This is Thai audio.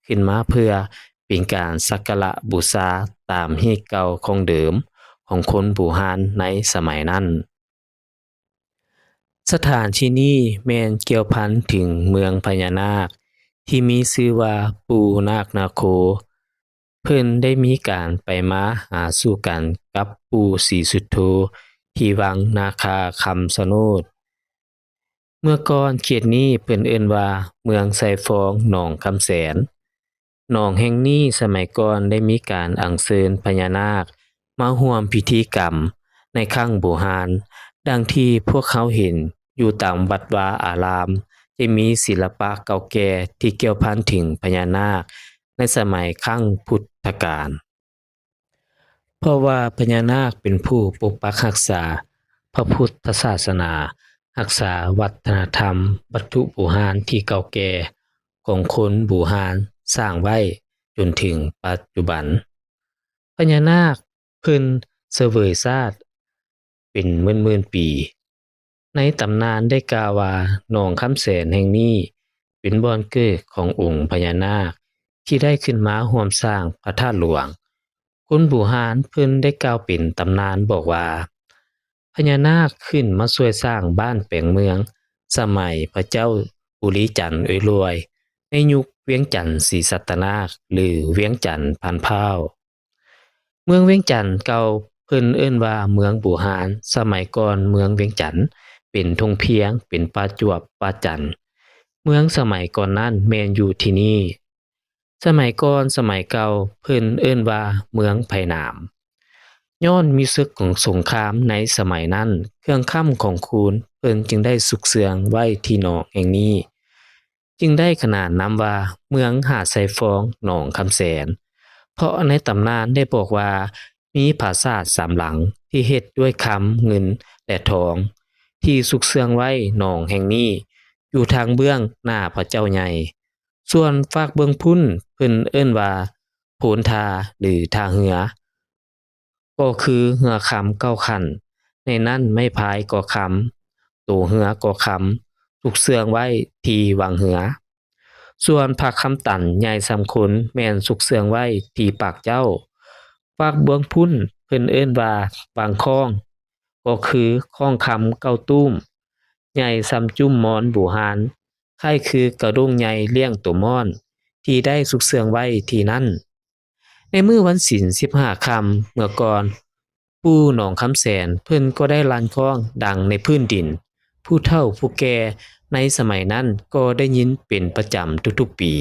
ขึ้นมาเพื่อเป็นการสักการะบูชาตามฮีตเก่าของเดิมของคนบูฮานในสมัยนั้นสถานที่นี้แม่นเกี่ยวพันถึงเมืองพญานาคที่มีชื่อว่าปูนาคนาโคเพิ่นได้มีการไปมาหาสู่กันกับปู่ศรีสุโธที่วังนาคาคำสะโนดเมื่อก่อนเขตนี้เพิ่นเอิ้นว่าเมืองไซฟองหนองคำแสนหนองแห่งนี้สมัยก่อนได้มีการอัญเชิญพญานาคมาร่วมพิธีกรรมในครั้งโบราณดังที่พวกเขาเห็นอยู่ตามวัดวาอารามจะมีศิลปะเก่าแก่ที่เกี่ยวพันถึงพญานาคในสมัยครั้งพุทธกาลเพราะว่าพญานาคเป็นผู้ปกปักรักษาพระพุทธศาสนารักษาวัฒนธรรมวัตถุโบราณที่เก่าแก่ของคนโบราณสร้างไว้จนถึงปัจจุบันพญานาคเพิ่นเสวยชาติเป็นหมื่นๆปีในตำนานได้กล่าวว่าหนองคำแสนแห่งนี้เป็นบ่อนเกิดขององค์พญานาคที่ได้ขึ้นมาร่วมสร้างพระธาตุหลวงคนโบราณเพิ่นได้กล่าวเป็นตำนานบอกว่าพญานาคขึ้นมาช่วยสร้างบ้านแปลงเมืองสมัยพระเจ้าปุริจันทร์รวยในยุคเวียงจันทน์ศรีสัตนาคหรือเวียงจันทน์พันพร้าวเมืองเวียงจันทน์เก่าเพิ่นเอิ้นว่าเมืองโบราณสมัยก่อนเมืองเวียงจันทน์เป็นทงเพียงเป็นป่าจวบป่าจันทน์เมืองสมัยก่อนนั้นแม่นอยู่ที่นี่สมัยก่อนสมัยเก่าเพิ่นเอิ้นว่าเมืองไผ่นามย้อนมีศึกของสงครามในสมัยนั้นเครื่องค่ำของคูนเพิ่นจึงได้สุกเสืองไว้ที่หนองแห่งนี้จึงได้ขนานนามว่าเมืองหาดไซฟองหนองคำแสนเพราะในตำนานได้บอกว่ามีปราสาท3หลังที่เฮ็ดด้วยคำเงินและทองที่สุกเสืองไว้หนองแห่งนี้อยู่ทางเบื้องหน้าพระเจ้าใหญ่ส่วนฝากเบื้องพุ่นเพิ่นเอิ้นว่าโผนทาหรือท่าเรือก็คือเรือคำ9คันในนั้นไม้พายก็คำตัวเรือก็คำถูกเสื่องไว้ที่วังเรือส่วนผักคำตันใหญ่สำคนแม่นสุกเสื่องไว้ที่ปากเจ้าฝากเบื้องพุ่นเพิ่นเอิ้นว่าบางคองก็คือข้องคำเก้าตุ้มใหญ่ซำจุ้มมอนโบราณคล้ายคือกระด้งใหญ่เลี้ยงตัวม่อนที่ได้สุกเสื่องไว้ที่นั่นในมื้อวันศีล15ค่ำเมื่อก่อนปู่หนองคำแสนเพิ่นก็ได้ลั่นคล้องดังในพื้นดินผู้เฒ่าผู้แก่ในสมัยนั้นก็ได้ยินเป็นประจำทุกๆปี